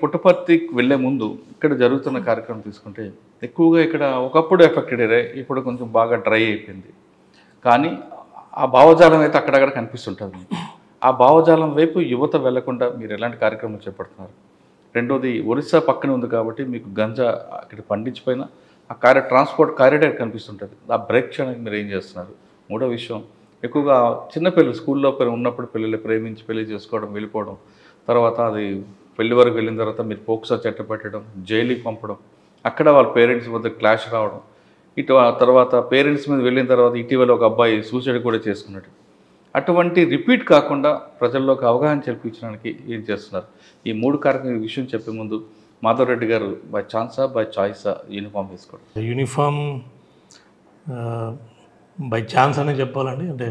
పుట్టపర్తికి వెళ్ళే ముందు ఇక్కడ జరుగుతున్న కార్యక్రమం తీసుకుంటే ఎక్కువగా ఇక్కడ ఒకప్పుడు ఎఫెక్టెడ్ ఏరియా, ఇప్పుడు కొంచెం బాగా డ్రై అయిపోయింది. కానీ ఆ భావజాలం అయితే అక్కడక్కడ కనిపిస్తుంటుంది మీకు. ఆ భావజాలం వైపు యువత వెళ్లకుండా మీరు ఎలాంటి కార్యక్రమాలు చేపడుతున్నారు? రెండోది, ఒరిస్సా పక్కనే ఉంది కాబట్టి మీకు గంజా అక్కడ పండించిపోయినా ఆ ట్రాన్స్పోర్ట్ కారిడార్ కనిపిస్తుంటుంది. ఆ బ్రేక్ చేయడానికి మీరు ఏం చేస్తున్నారు? మూడో విషయం, ఎక్కువగా చిన్నపిల్లలు స్కూల్లో ఉన్నప్పుడు పిల్లలు ప్రేమించి పెళ్లి చేసుకోవడం, వెళ్ళిపోవడం, తర్వాత అది పెళ్లి వరకు వెళ్ళిన తర్వాత మీరు పోక్సో చట్టం పెట్టడం, జైలుకి పంపడం, అక్కడ వాళ్ళ పేరెంట్స్ మధ్య క్లాష్ రావడం, తర్వాత పేరెంట్స్ మీద వెళ్ళిన తర్వాత ఇటీవల ఒక అబ్బాయి సూసైడ్ కూడా చేసుకున్నాడు. అటువంటి రిపీట్ కాకుండా ప్రజల్లోకి అవగాహన కల్పించడానికి ఏం చేస్తున్నారు? ఈ మూడు కార్యక్రమం విషయం చెప్పే ముందు మాధవ్ రెడ్డి గారు బై ఛాన్సా బై చాయిసా యూనిఫామ్ వేసుకోవడం? యూనిఫామ్ బై ఛాన్స్ అనే చెప్పాలండి. అంటే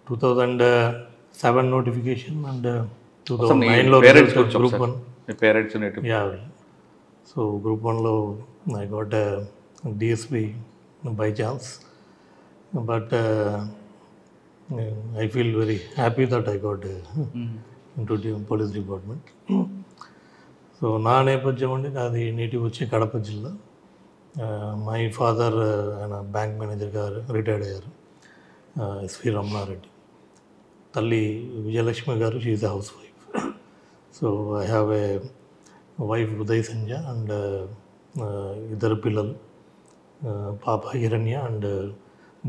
2007 నోటిఫికేషన్ అండ్ 2009లో గ్రూప్ 1 పేరెంట్స్. సో గ్రూప్ 1లో I got DSP by chance, but I feel very happy that I got into the police department. So నా నేపథ్యం అండి, నాది నేటివ్ వచ్చి కడప జిల్లా. మై ఫాదర్ ఆయన బ్యాంక్ మేనేజర్గా రిటైర్డ్ అయ్యారు, ఎస్వి రమణారెడ్డి. తల్లి విజయలక్ష్మి గారు, she is a housewife. So I have a wife Uday Sanja and ఇద్దరు పిల్లలు, పాప హిరణ్య అండ్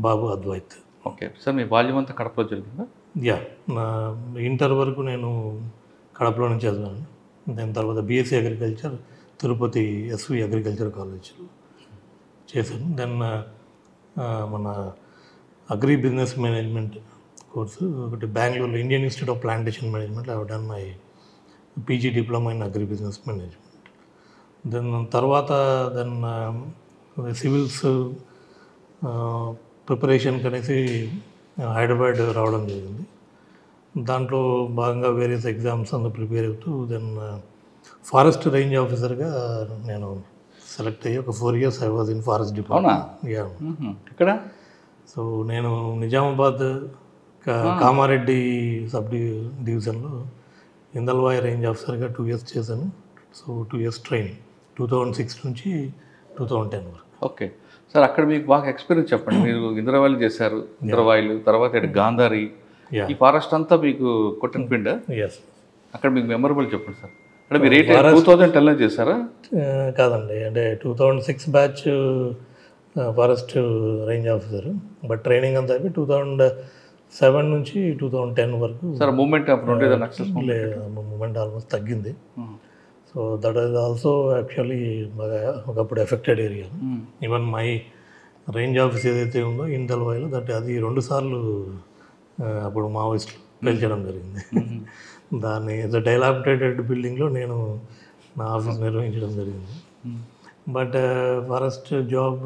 బాబు అద్వైత్. ఓకే సార్, మీ బాల్యం అంతా కడపలో జరిగిందా? యా, నా ఇంటర్ వరకు నేను కడపలో నుంచి చదివాను. దాని తర్వాత BSc agriculture Tirupati SV agriculture కాలేజ్లో చేశాను. దెన్ మన అగ్రి బిజినెస్ మేనేజ్మెంట్ కోర్సు ఒకటి బెంగళూరులో Indian institute of plantation management, I have done my PG diploma in agribusiness management. Then తర్వాత సివిల్స్ ప్రిపరేషన్ కనేసి హైదరాబాద్ రావడం జరిగింది. దాంట్లో భాగంగా వేరియస్ ఎగ్జామ్స్ అందు ప్రిపేర్ అవుతూ దెన్ ఫారెస్ట్ రేంజ్ ఆఫీసర్గా నేను సెలెక్ట్ అయ్యి ఒక 4 years I was in forest department. ఇక్కడ సో నేను నిజామాబాద్ కామారెడ్డి సబ్ డివిజన్లో ఇందల్వాయి రేంజ్ ఆఫీసర్గా 2 years చేశాను. సో 2 years ట్రైనింగ్ 2006 నుంచి 2010 వరకు. ఓకే సార్, అక్కడ మీకు బాగా ఎక్స్పీరియన్స్ చెప్పండి. మీరు ఇంద్రవాయిలు చేశారు, ఇంద్రవాయిలు తర్వాత గాంధారి, ఈ ఫారెస్ట్ అంతా మీకు కొట్టిన పిండ. అక్కడ మీకు మెమరబుల్ చెప్పండి సార్. అంటే మీరు 2010లో చేశారా? కాదండి, అంటే 2006 batch forest range officer, but training అంతా అయిపోయి 2007 నుంచి 2010 వరకు. సార్ మూమెంట్ మూమెంట్ ఆల్మోస్ట్ తగ్గింది. So that is also actually బాగా ఒకప్పుడు affected area. Even my range office ఏదైతే ఉందో ఇందల్వాయిలో, దట్ అది 2 సార్లు అప్పుడు మావోయిస్టులు పెంచడం జరిగింది. దాన్ని డైలాబిటేటెడ్ బిల్డింగ్లో నేను నా ఆఫీస్ నిర్వహించడం జరిగింది. But forest job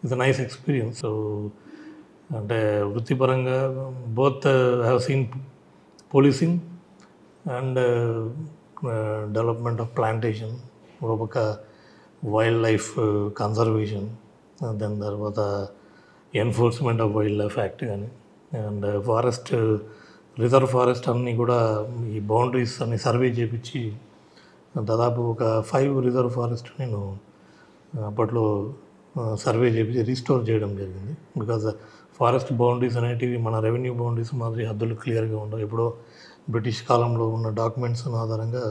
is a nice experience. So అంటే వృత్తిపరంగా both have seen policing and development of plantation, ఒక పక్క వైల్డ్ లైఫ్ కన్జర్వేషన్, దాని తర్వాత enforcement of wild life act కానీ, అండ్ ఫారెస్ట్ రిజర్వ్ ఫారెస్ట్ అన్నీ కూడా ఈ బౌండరీస్ అన్ని సర్వే చేయించి దాదాపు ఒక 5 రిజర్వ్ ఫారెస్ట్ నేను అప్పట్లో సర్వే చేయించి రీస్టోర్ చేయడం జరిగింది. బికాజ్ ఫారెస్ట్ బౌండరీస్ అనేటివి మన రెవెన్యూ బౌండరీస్ మాదిరి హద్దులు క్లియర్గా ఉండవు. ఎప్పుడో బ్రిటిష్ కాలంలో ఉన్న డాక్యుమెంట్స్ ఆధారంగా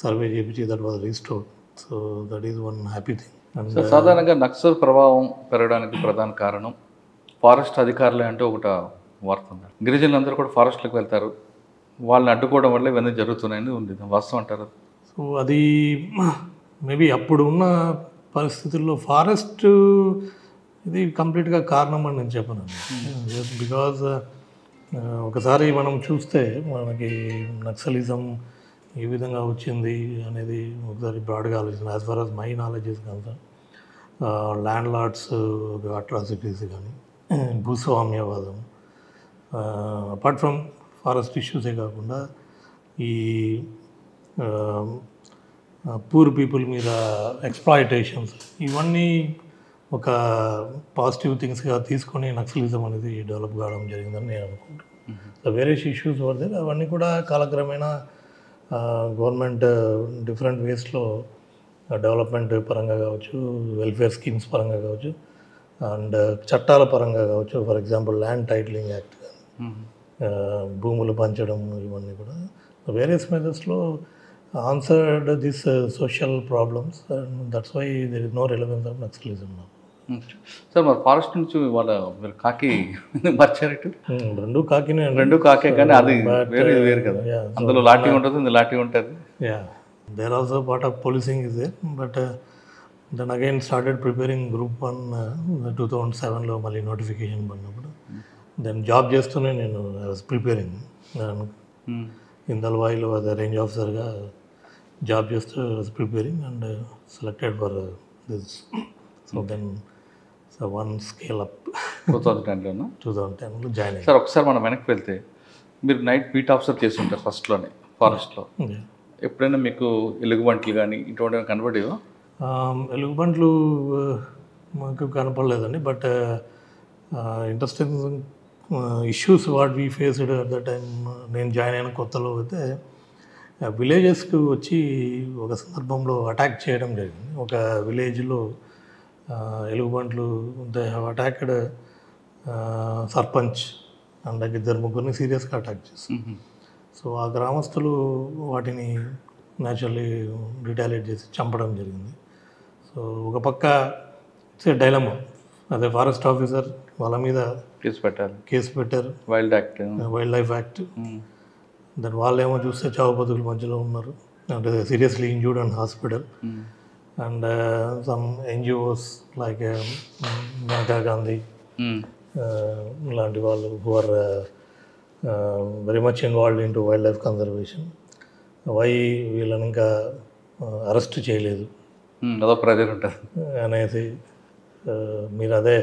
సర్వే చేయించి that was restore. So that is one happy thing. And సాధారణంగా నక్సల్ ప్రభావం పెరగడానికి ప్రధాన కారణం ఫారెస్ట్ అధికారులే అంటే ఒకట వార్త ఉంది. గిరిజనులందరూ కూడా ఫారెస్ట్లకు వెళ్తారు, వాళ్ళని అడ్డుకోవడం వల్ల ఇవన్నీ జరుగుతున్నాయని ఉంది. వాస్తవం అంటారు? సో అది మేబీ అప్పుడు ఉన్న పరిస్థితుల్లో ఫారెస్ట్ ఇది కంప్లీట్గా కారణం అని నేను చెప్పను. బికాజ్ ఒకసారి మనం చూస్తే మనకి నక్సలిజం ఏ విధంగా వచ్చింది అనేది ఒకసారి బ్రాడ్గా ఆలోచన. As far as my knowledge is concern, land lords atrocities కానీ, భూస్వామ్యవాదం, అపార్ట్ ఫ్రమ్ ఫారెస్ట్ ఇష్యూసే కాకుండా ఈ పూర్ పీపుల్ మీద ఎక్స్ప్లాయిటేషన్స్, ఇవన్నీ ఒక పాజిటివ్ థింగ్స్గా తీసుకొని నక్సలిజం అనేది డెవలప్ కావడం జరిగిందని నేను అనుకుంటున్నాను. వేరియస్ ఇష్యూస్ వర్ దేర్, అవన్నీ కూడా కాలక్రమేణా గవర్నమెంట్ డిఫరెంట్ వేస్లో డెవలప్మెంట్ పరంగా కావచ్చు, వెల్ఫేర్ స్కీమ్స్ పరంగా కావచ్చు, అండ్ చట్టాల పరంగా కావచ్చు. For example land titling act కానీ, భూములు పంచడం, ఇవన్నీ కూడా వేరియస్ మెథడ్స్లో answered this social problems. And that's why there is no relevance of Naxalism. Sir మరి ఫారెస్ట్ నుంచి వాళ్ళ మీరు కాకి మార్చారు? రెండు కాకే కానీ అది వేరే వేరు కదా, అందులో లాఠీ ఉంటుంది, ఇందులో లాఠీ ఉంటుంది. There also part of policing is there. But then again started preparing group 1 2007లో మళ్ళీ నోటిఫికేషన్ పడినప్పుడు. దెన్ జాబ్ చేస్తూనే నేను ఐ వాజ్ ప్రిపేరింగ్. ఇందల్వాయిలో అదే రేంజ్ ఆఫీసర్గా జాబ్ చేస్తూ I was preparing and selected for this. So then one scale up 2010లో join అయ్యాను. సార్ ఒకసారి మనం వెనక్కి వెళ్తే మీరు నైట్ బీట్ ఆఫీసర్ చేస్తుంటారు ఫస్ట్లోనే ఫారెస్ట్లో. ఎప్పుడైనా మీకు ఎలుగుబంట్లు కానీ ఇటువంటివి కనబడేవా? ఎలుగుబంట్లు మాకు కనపడలేదండి. But interesting issues what we faced at the time. నేను జాయిన్ అయిన కొత్తలో అయితే విలేజెస్కి వచ్చి ఒక సందర్భంలో అటాక్ చేయడం జరిగింది. ఒక విలేజ్లో ఎలుగుబంట్లు they have attacked sarpanch and 2-3 సీరియస్గా అటాక్ చేస్తారు. సో ఆ గ్రామస్తులు వాటిని న్యాచురల్లీ రిటాలియేట్ చేసి చంపడం జరిగింది. సో ఒక పక్క ఇట్స్ డైలమా. అదే ఫారెస్ట్ ఆఫీసర్ వాళ్ళ మీద కేసు పెట్టారు, వైల్డ్ లైఫ్ యాక్ట్. దాని వాళ్ళేమో చూస్తే చావు బతుకుల మధ్యలో ఉన్నారు, అంటే seriously injured and hospital. And some NGOs like Maneka Gandhi ఇలాంటి వాళ్ళు who are very much involved in to wildlife conservation. Why వీళ్ళని ఇంకా అరెస్ట్ చేయలేదు అనేసి, మీరు అదే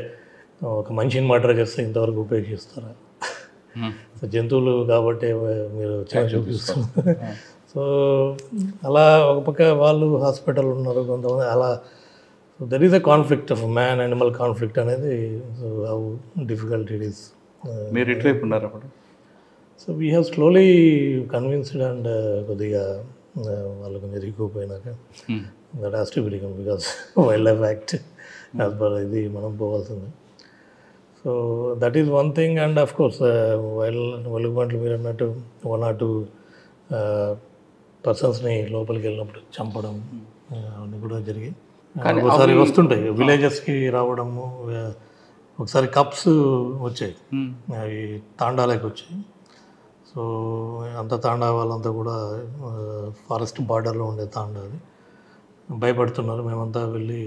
ఒక మనిషిని మర్డర్ చేస్తే ఇంతవరకు ఉపయోగిస్తారా? జంతువులు కాబట్టి మీరు చూపిస్తున్నారు. సో అలా ఒక పక్క వాళ్ళు హాస్పిటల్ ఉన్నారు, కొంతమంది అలా. So there is a conflict of man animal conflict అనేది. So how difficult it is. మీరు ఎటువైపు ఉన్నారు అప్పుడు? So we have slowly convinced and కొద్దిగా వాళ్ళు కొంచెం రిక్కుపోయినాక that has to be become because wildlife act as per ఇది మనం పోవాల్సింది. So that is one thing. And of course వెలుగుబంట్లు మీరు అన్నట్టు 1 or 2 పర్సన్స్ని లోపలికి వెళ్ళినప్పుడు చంపడం అవన్నీ కూడా జరిగి ఒకసారి వస్తుంటాయి విలేజెస్కి రావడము. ఒకసారి కప్స్ వచ్చాయి, అవి తాండాలకు వచ్చాయి. సో అంత తాండా వాళ్ళంతా కూడా ఫారెస్ట్ బార్డర్లో ఉండే తాండా, అది భయపడుతున్నారు. మేమంతా వెళ్ళి,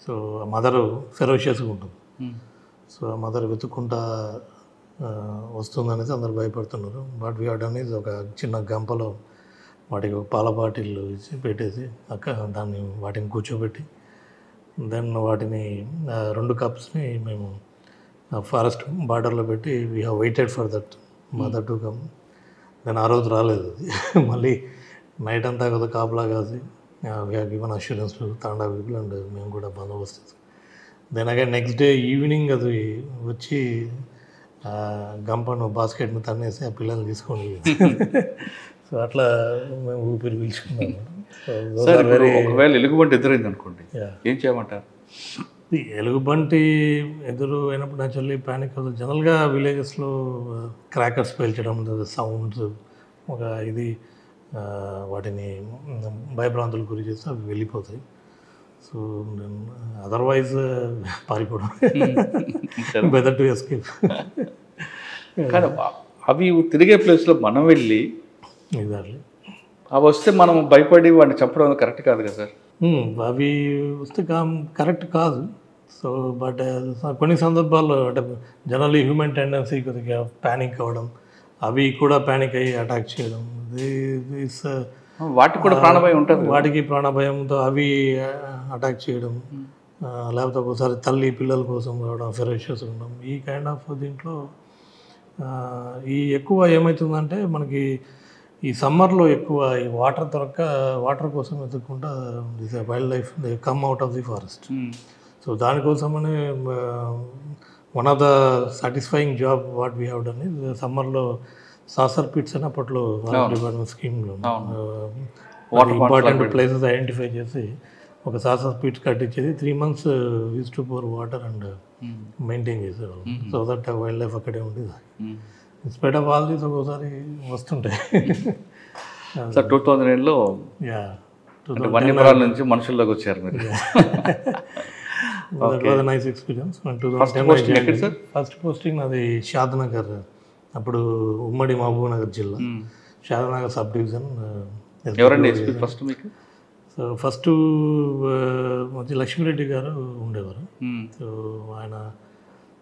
సో ఆ మదరు ఫెరోషియస్గా ఉంటుంది. సో ఆ మదర్ వెతుక్కుంటా వస్తుందనేసి అందరు భయపడుతున్నారు. బట్ వీ డన్ ఈజ్ ఒక చిన్న గంపలో వాటికి ఒక పాల బాటిల్ ఇచ్చి పెట్టేసి దాన్ని వాటిని కూర్చోబెట్టి దెన్ వాటిని 2 కప్స్ని మేము ఫారెస్ట్ బార్డర్లో పెట్టి we have waited for that mother to come. Then ఆ రోజు రాలేదు అది. మళ్ళీ నైట్ అంతా కదా కాపలా కాసి we have given assurance to tanda people and మేము కూడా బందోబస్తు. Then again next day evening అది వచ్చి గంపను బాస్కెట్ను తన్నేసి ఆ పిల్లల్ని తీసుకొని సో అట్లా మేము ఊపిరి పీల్చుకున్నాము. ఒకవేళ ఎలుగుబంటి ఎదురైంది అనుకోండి, ఏం చేయమంటారు? ఎలుగుబంటి ఎదురు అయినప్పుడు న్యాచురల్లీ ప్యానిక్ అవుతుంది. జనరల్గా విలేజెస్లో క్రాకర్స్ పేల్చడం, సౌండ్స్ ఒక ఇది వాటిని భయభ్రాంతులు గురి చేస్తే అవి వెళ్ళిపోతాయి. సో అదర్వైజ్ పారిపోవడం, బెటర్ టు ఎస్కేప్. కానీ అవి తిరిగే ప్లేస్లో మనం వెళ్ళి ఎగ్జాక్ట్లీ అవి వస్తే మనం భయపడి వాడిని చంపడం కరెక్ట్ కాదు కదా సార్? అవి వస్తే కరెక్ట్ కాదు. సో బట్ కొన్ని సందర్భాల్లో అంటే జనరల్లీ హ్యూమన్ టెండెన్సీ కొద్దిగా ప్యానిక్ అవ్వడం, అవి కూడా ప్యానిక్ అయ్యి అటాక్ చేయడం, వాటికి కూడా ప్రాణభయం ఉంటుంది. వాటికి ప్రాణభయంతో అవి అటాక్ చేయడం, లేకపోతే ఒకసారి తల్లి పిల్లల కోసం రావడం, ఫెరోషియస్ ఉండడం, ఈ కైండ్ ఆఫ్ దీంట్లో ఈ ఎక్కువ ఏమవుతుందంటే మనకి ఈ సమ్మర్లో ఎక్కువ ఈ వాటర్ కోసం వెతుక్కుంటా wildlife they come out of the forest. So దానికోసమనే one of the satisfying job what we have done is సమ్మర్లో సాసర్ పిట్స్ అని అప్పట్లో డిపార్ట్మెంట్ స్కీమ్లో వాటర్ ఇంపార్టెంట్ ప్లేసెస్ ఐడెంటిఫై చేసి ఒక సాసర్ పిట్స్ కట్టించేది 3 months use to pour water and maintain చేసేవాళ్ళు. So that wildlife అక్కడే ఉండేది. ఇన్స్పైట్ ఆఫ్ ఆల్ దీస్ ఒక్కోసారి వస్తుంటాయి. సార్ 2008లో యా వన్యప్రాల నుంచి మనుషుల్లోకి వచ్చారు మీరు. That was nice experience. First posting నాది షాద్నగర్, అప్పుడు ఉమ్మడి మహబూబ్ నగర్ జిల్లా, షాద్నగర్ సబ్ డివిజన్. ఎవరండి ఎస్పీ ఫస్ట్ మీకు? సో ఫస్ట్ మంచి లక్ష్మీరెడ్డి గారు ఉండేవారు. సో ఆయన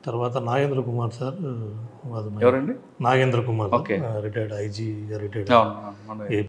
తర్వాత నాగేంద్ర కుమార్ సార్, ఎవరండి? Nagendra Kumar retired IG retired